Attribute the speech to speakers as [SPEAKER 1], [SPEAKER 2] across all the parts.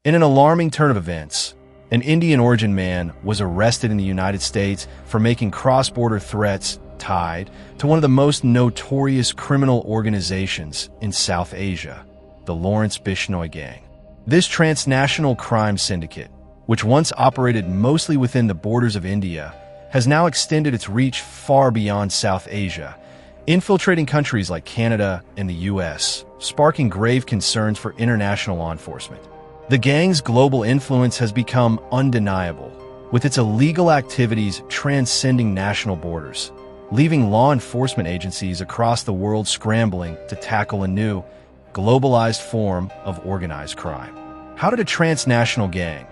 [SPEAKER 1] In an alarming turn of events, an Indian-origin man was arrested in the United States for making cross-border threats tied to one of the most notorious criminal organizations in South Asia, the Lawrence Bishnoi gang. This transnational crime syndicate, which once operated mostly within the borders of India, has now extended its reach far beyond South Asia, infiltrating countries like Canada and the US, sparking grave concerns for international law enforcement. The gang's global influence has become undeniable, with its illegal activities transcending national borders, leaving law enforcement agencies across the world scrambling to tackle a new, globalized form of organized crime. How did a transnational gang,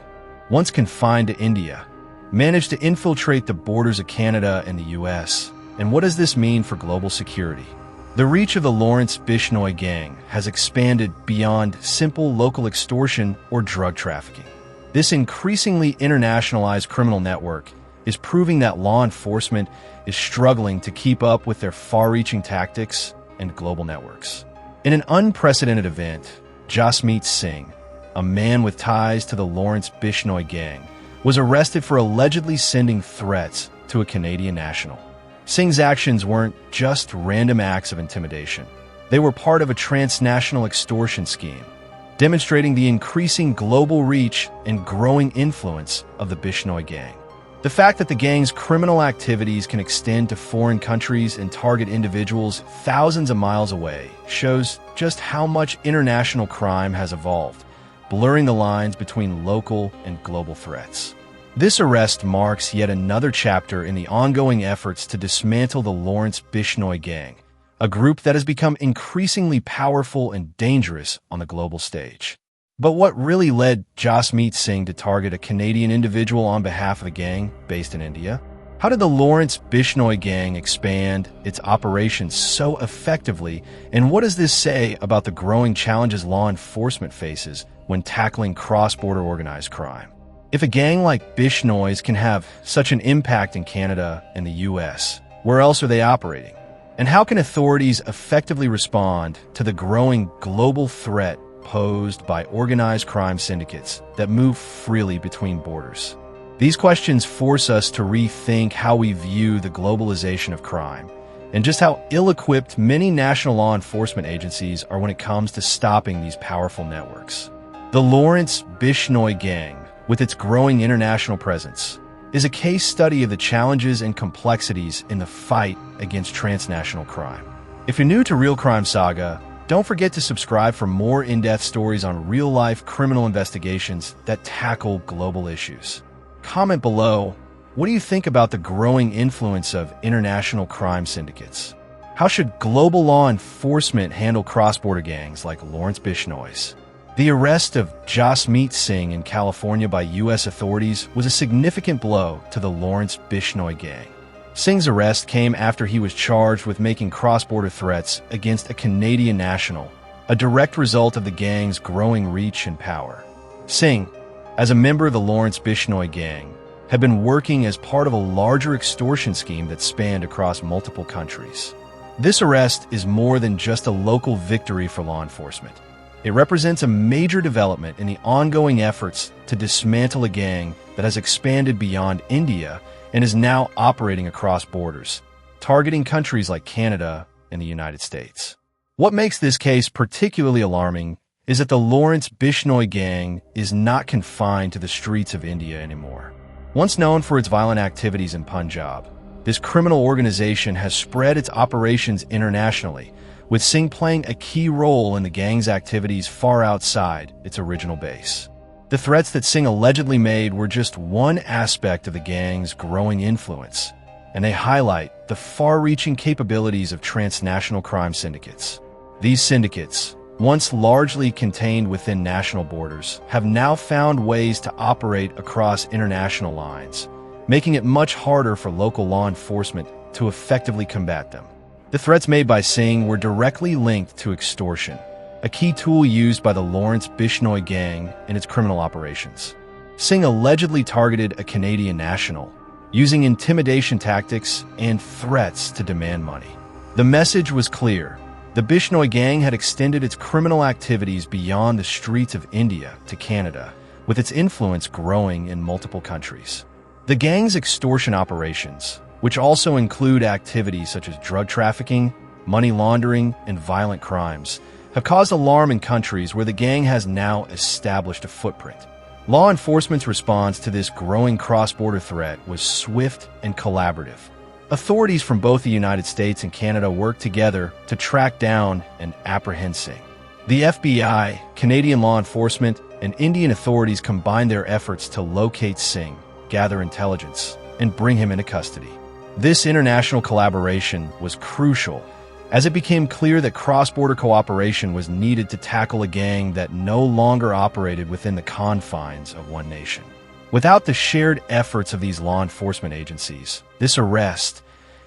[SPEAKER 1] once confined to India, manage to infiltrate the borders of Canada and the US? And what does this mean for global security? The reach of the Lawrence Bishnoi gang has expanded beyond simple local extortion or drug trafficking. This increasingly internationalized criminal network is proving that law enforcement is struggling to keep up with their far-reaching tactics and global networks. In an unprecedented event, Jasmeet Singh, a man with ties to the Lawrence Bishnoi gang, was arrested for allegedly sending threats to a Canadian national. Singh's actions weren't just random acts of intimidation. They were part of a transnational extortion scheme, demonstrating the increasing global reach and growing influence of the Bishnoi gang. The fact that the gang's criminal activities can extend to foreign countries and target individuals thousands of miles away shows just how much international crime has evolved, blurring the lines between local and global threats. This arrest marks yet another chapter in the ongoing efforts to dismantle the Lawrence Bishnoi gang, a group that has become increasingly powerful and dangerous on the global stage. But what really led Jasmeet Singh to target a Canadian individual on behalf of a gang based in India? How did the Lawrence Bishnoi gang expand its operations so effectively, and what does this say about the growing challenges law enforcement faces when tackling cross-border organized crime? If a gang like Bishnoi's can have such an impact in Canada and the US, where else are they operating? And how can authorities effectively respond to the growing global threat posed by organized crime syndicates that move freely between borders? These questions force us to rethink how we view the globalization of crime and just how ill-equipped many national law enforcement agencies are when it comes to stopping these powerful networks. The Lawrence Bishnoi gang, with its growing international presence, is a case study of the challenges and complexities in the fight against transnational crime. If you're new to Real Crime Saga, don't forget to subscribe for more in-depth stories on real-life criminal investigations that tackle global issues. Comment below, what do you think about the growing influence of international crime syndicates? How should global law enforcement handle cross-border gangs like Lawrence Bishnoi's? The arrest of Jasmeet Singh in California by U.S. authorities was a significant blow to the Lawrence Bishnoi gang. Singh's arrest came after he was charged with making cross-border threats against a Canadian national, a direct result of the gang's growing reach and power. Singh, as a member of the Lawrence Bishnoi gang, had been working as part of a larger extortion scheme that spanned across multiple countries. This arrest is more than just a local victory for law enforcement. It represents a major development in the ongoing efforts to dismantle a gang that has expanded beyond India and is now operating across borders, targeting countries like Canada and the United States. What makes this case particularly alarming is that the Lawrence Bishnoi gang is not confined to the streets of India anymore. Once known for its violent activities in Punjab, this criminal organization has spread its operations internationally, with Singh playing a key role in the gang's activities far outside its original base. The threats that Singh allegedly made were just one aspect of the gang's growing influence, and they highlight the far-reaching capabilities of transnational crime syndicates. These syndicates, once largely contained within national borders, have now found ways to operate across international lines, making it much harder for local law enforcement to effectively combat them. The threats made by Singh were directly linked to extortion, a key tool used by the Lawrence Bishnoi gang in its criminal operations. Singh allegedly targeted a Canadian national, using intimidation tactics and threats to demand money. The message was clear. The Bishnoi gang had extended its criminal activities beyond the streets of India to Canada, with its influence growing in multiple countries. The gang's extortion operations, which also include activities such as drug trafficking, money laundering, and violent crimes, have caused alarm in countries where the gang has now established a footprint. Law enforcement's response to this growing cross-border threat was swift and collaborative. Authorities from both the United States and Canada worked together to track down and apprehend Singh. The FBI, Canadian law enforcement, and Indian authorities combined their efforts to locate Singh, gather intelligence, and bring him into custody. This international collaboration was crucial, as it became clear that cross-border cooperation was needed to tackle a gang that no longer operated within the confines of one nation. Without the shared efforts of these law enforcement agencies, this arrest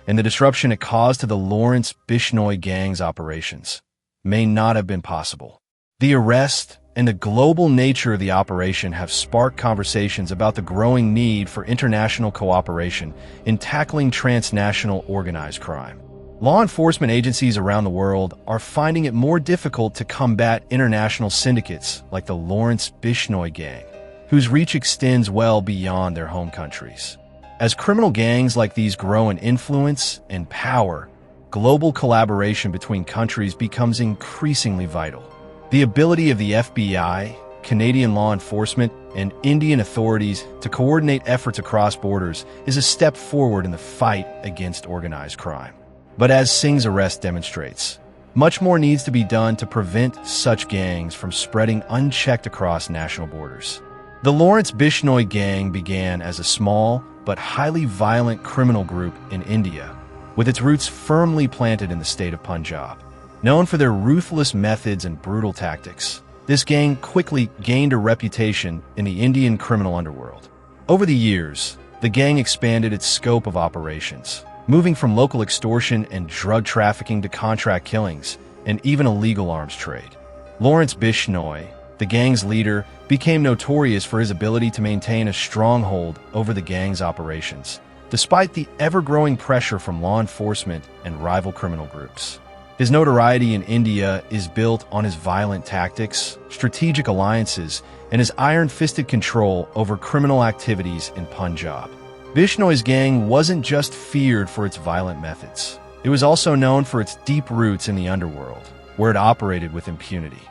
[SPEAKER 1] and the disruption it caused to the Lawrence Bishnoi gang's operations may not have been possible. The arrest and the global nature of the operation have sparked conversations about the growing need for international cooperation in tackling transnational organized crime. Law enforcement agencies around the world are finding it more difficult to combat international syndicates like the Lawrence Bishnoi gang, whose reach extends well beyond their home countries. As criminal gangs like these grow in influence and power, global collaboration between countries becomes increasingly vital. The ability of the FBI, Canadian law enforcement, and Indian authorities to coordinate efforts across borders is a step forward in the fight against organized crime. But as Singh's arrest demonstrates, much more needs to be done to prevent such gangs from spreading unchecked across national borders. The Lawrence Bishnoi gang began as a small but highly violent criminal group in India, with its roots firmly planted in the state of Punjab. Known for their ruthless methods and brutal tactics, this gang quickly gained a reputation in the Indian criminal underworld. Over the years, the gang expanded its scope of operations, moving from local extortion and drug trafficking to contract killings and even illegal arms trade. Lawrence Bishnoi, the gang's leader, became notorious for his ability to maintain a stronghold over the gang's operations, despite the ever-growing pressure from law enforcement and rival criminal groups. His notoriety in India is built on his violent tactics, strategic alliances, and his iron-fisted control over criminal activities in Punjab. Bishnoi's gang wasn't just feared for its violent methods. It was also known for its deep roots in the underworld, where it operated with impunity.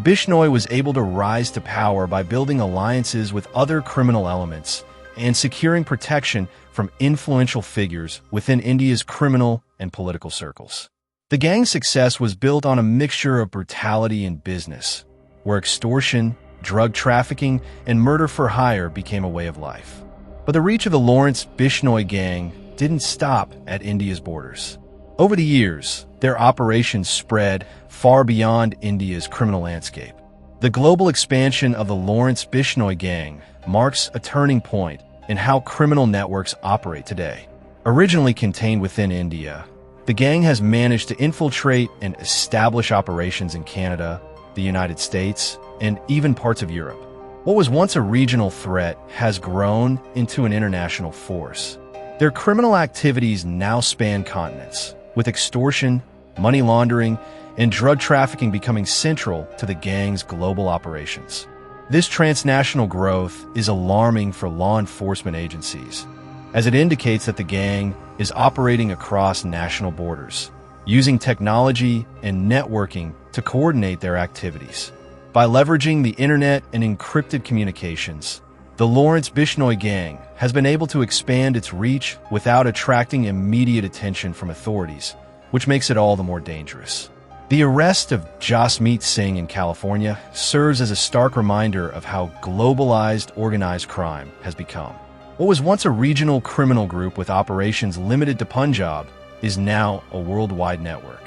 [SPEAKER 1] Bishnoi was able to rise to power by building alliances with other criminal elements and securing protection from influential figures within India's criminal and political circles. The gang's success was built on a mixture of brutality and business, where extortion, drug trafficking, and murder for hire became a way of life. But the reach of the Lawrence Bishnoi gang didn't stop at India's borders. Over the years, their operations spread far beyond India's criminal landscape. The global expansion of the Lawrence Bishnoi gang marks a turning point in how criminal networks operate today. Originally contained within India, the gang has managed to infiltrate and establish operations in Canada, the United States, and even parts of Europe. What was once a regional threat has grown into an international force. Their criminal activities now span continents, with extortion, money laundering, and drug trafficking becoming central to the gang's global operations. This transnational growth is alarming for law enforcement agencies, as it indicates that the gang is operating across national borders, using technology and networking to coordinate their activities. By leveraging the internet and encrypted communications, the Lawrence Bishnoi gang has been able to expand its reach without attracting immediate attention from authorities, which makes it all the more dangerous. The arrest of Jasmeet Singh in California serves as a stark reminder of how globalized organized crime has become. What was once a regional criminal group with operations limited to Punjab is now a worldwide network.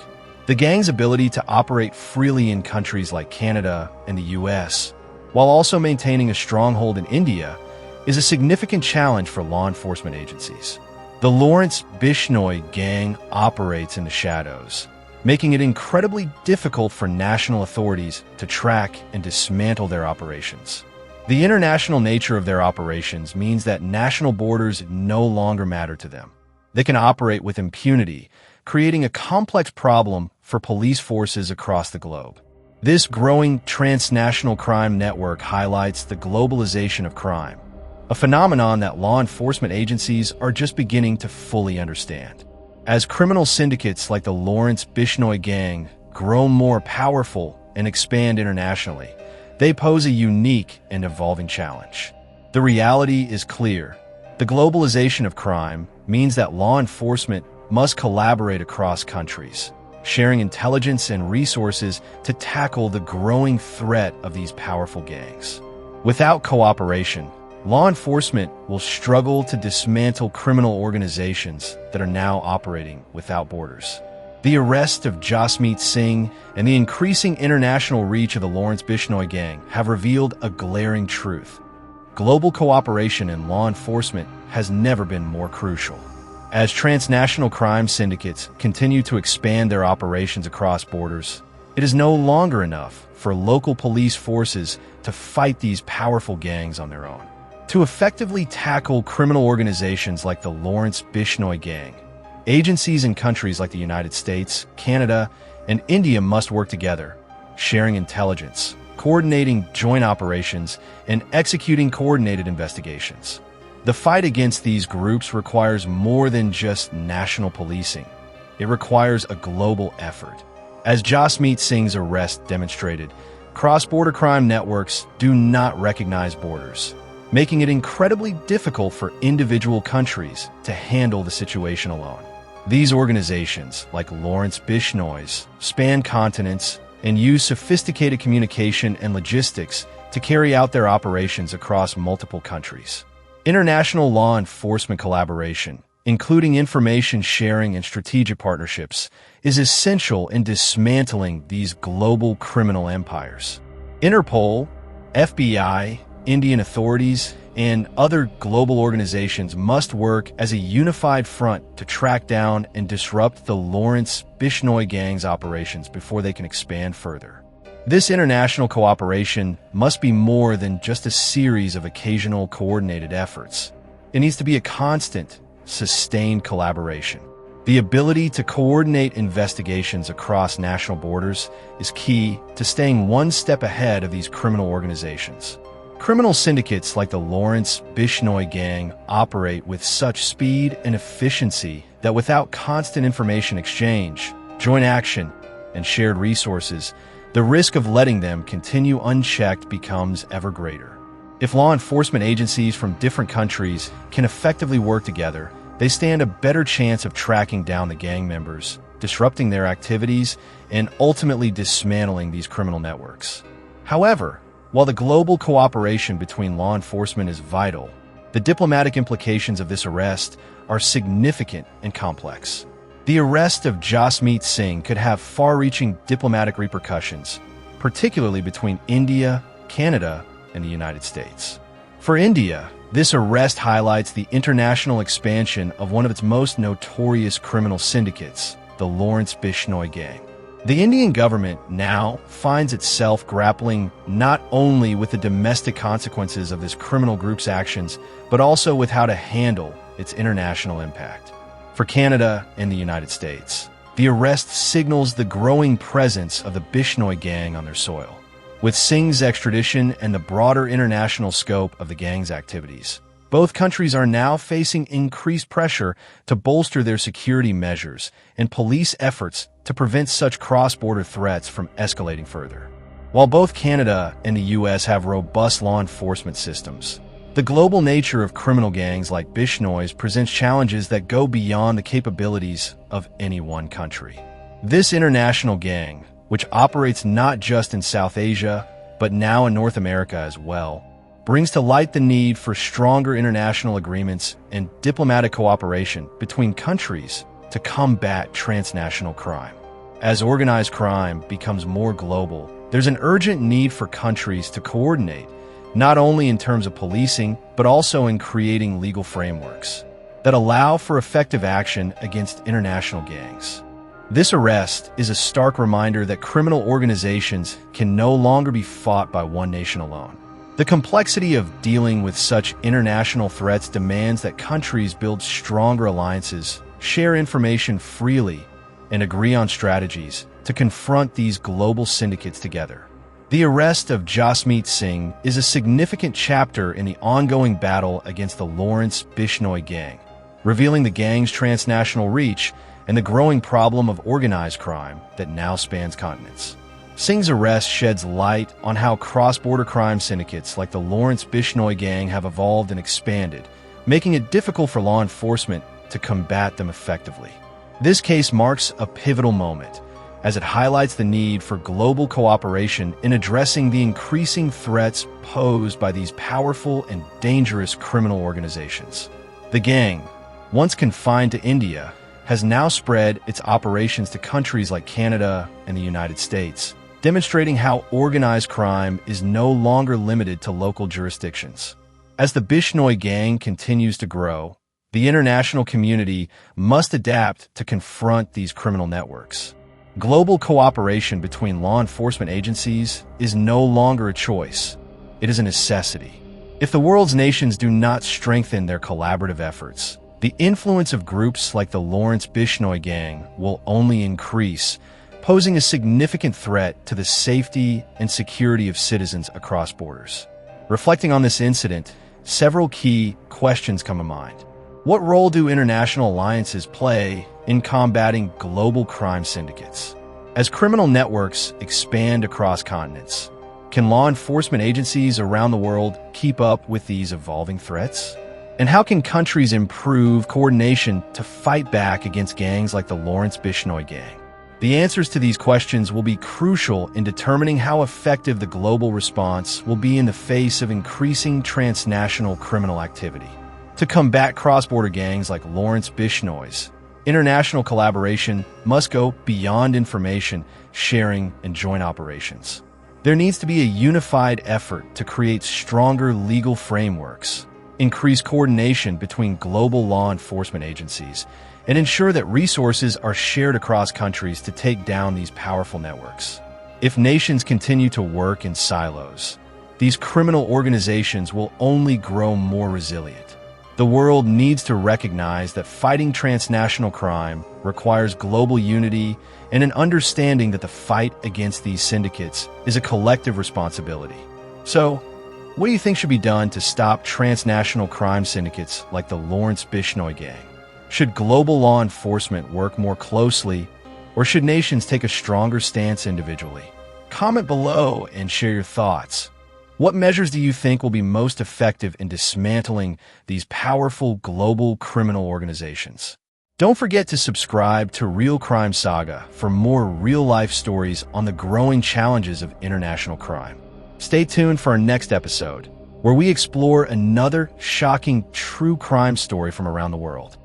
[SPEAKER 1] The gang's ability to operate freely in countries like Canada and the US, while also maintaining a stronghold in India, is a significant challenge for law enforcement agencies. The Lawrence Bishnoi gang operates in the shadows, making it incredibly difficult for national authorities to track and dismantle their operations. The international nature of their operations means that national borders no longer matter to them. They can operate with impunity, creating a complex problem for police forces across the globe. This growing transnational crime network highlights the globalization of crime, a phenomenon that law enforcement agencies are just beginning to fully understand. As criminal syndicates like the Lawrence Bishnoi gang grow more powerful and expand internationally, they pose a unique and evolving challenge. The reality is clear. The globalization of crime means that law enforcement must collaborate across countries, sharing intelligence and resources to tackle the growing threat of these powerful gangs. Without cooperation, law enforcement will struggle to dismantle criminal organizations that are now operating without borders. The arrest of Jasmeet Singh and the increasing international reach of the Lawrence Bishnoi gang have revealed a glaring truth. Global cooperation in law enforcement has never been more crucial. As transnational crime syndicates continue to expand their operations across borders, it is no longer enough for local police forces to fight these powerful gangs on their own. To effectively tackle criminal organizations like the Lawrence Bishnoi gang, agencies in countries like the United States, Canada, and India must work together, sharing intelligence, coordinating joint operations, and executing coordinated investigations. The fight against these groups requires more than just national policing. It requires a global effort. As Jasmeet Singh's arrest demonstrated, cross-border crime networks do not recognize borders, making it incredibly difficult for individual countries to handle the situation alone. These organizations, like Lawrence Bishnoi's, span continents and use sophisticated communication and logistics to carry out their operations across multiple countries. International law enforcement collaboration, including information sharing and strategic partnerships, is essential in dismantling these global criminal empires. Interpol, FBI, Indian authorities, and other global organizations must work as a unified front to track down and disrupt the Lawrence Bishnoi gang's operations before they can expand further. This international cooperation must be more than just a series of occasional coordinated efforts. It needs to be a constant, sustained collaboration. The ability to coordinate investigations across national borders is key to staying one step ahead of these criminal organizations. Criminal syndicates like the Lawrence Bishnoi gang operate with such speed and efficiency that without constant information exchange, joint action, and shared resources, the risk of letting them continue unchecked becomes ever greater. If law enforcement agencies from different countries can effectively work together, they stand a better chance of tracking down the gang members, disrupting their activities, and ultimately dismantling these criminal networks. However, while the global cooperation between law enforcement is vital, the diplomatic implications of this arrest are significant and complex. The arrest of Jasmeet Singh could have far-reaching diplomatic repercussions, particularly between India, Canada, and the United States. For India, this arrest highlights the international expansion of one of its most notorious criminal syndicates, the Lawrence Bishnoi gang. The Indian government now finds itself grappling not only with the domestic consequences of this criminal group's actions, but also with how to handle its international impact. For Canada and the United States, the arrest signals the growing presence of the Bishnoi gang on their soil. With Singh's extradition and the broader international scope of the gang's activities, both countries are now facing increased pressure to bolster their security measures and police efforts to prevent such cross-border threats from escalating further. While both Canada and the U.S. have robust law enforcement systems, the global nature of criminal gangs like Bishnoi's presents challenges that go beyond the capabilities of any one country. This international gang, which operates not just in South Asia, but now in North America as well, brings to light the need for stronger international agreements and diplomatic cooperation between countries to combat transnational crime. As organized crime becomes more global, there's an urgent need for countries to coordinate, not only in terms of policing, but also in creating legal frameworks that allow for effective action against international gangs. This arrest is a stark reminder that criminal organizations can no longer be fought by one nation alone. The complexity of dealing with such international threats demands that countries build stronger alliances, share information freely, and agree on strategies to confront these global syndicates together. The arrest of Jasmeet Singh is a significant chapter in the ongoing battle against the Lawrence Bishnoi gang, revealing the gang's transnational reach and the growing problem of organized crime that now spans continents. Singh's arrest sheds light on how cross-border crime syndicates like the Lawrence Bishnoi gang have evolved and expanded, making it difficult for law enforcement to combat them effectively. This case marks a pivotal moment, as it highlights the need for global cooperation in addressing the increasing threats posed by these powerful and dangerous criminal organizations. The gang, once confined to India, has now spread its operations to countries like Canada and the United States, demonstrating how organized crime is no longer limited to local jurisdictions. As the Bishnoi gang continues to grow, the international community must adapt to confront these criminal networks. Global cooperation between law enforcement agencies is no longer a choice. It is a necessity. If the world's nations do not strengthen their collaborative efforts, the influence of groups like the Lawrence Bishnoi gang will only increase, posing a significant threat to the safety and security of citizens across borders. Reflecting on this incident, several key questions come to mind. What role do international alliances play in combating global crime syndicates? As criminal networks expand across continents, can law enforcement agencies around the world keep up with these evolving threats? And how can countries improve coordination to fight back against gangs like the Lawrence Bishnoi gang? The answers to these questions will be crucial in determining how effective the global response will be in the face of increasing transnational criminal activity. To combat cross-border gangs like Lawrence Bishnoi's, international collaboration must go beyond information sharing and joint operations. There needs to be a unified effort to create stronger legal frameworks, increase coordination between global law enforcement agencies, and ensure that resources are shared across countries to take down these powerful networks. If nations continue to work in silos, these criminal organizations will only grow more resilient. The world needs to recognize that fighting transnational crime requires global unity and an understanding that the fight against these syndicates is a collective responsibility. So, what do you think should be done to stop transnational crime syndicates like the Lawrence Bishnoi gang? Should global law enforcement work more closely, or should nations take a stronger stance individually? Comment below and share your thoughts. What measures do you think will be most effective in dismantling these powerful global criminal organizations? Don't forget to subscribe to Real Crime Saga for more real-life stories on the growing challenges of international crime. Stay tuned for our next episode, where we explore another shocking true crime story from around the world.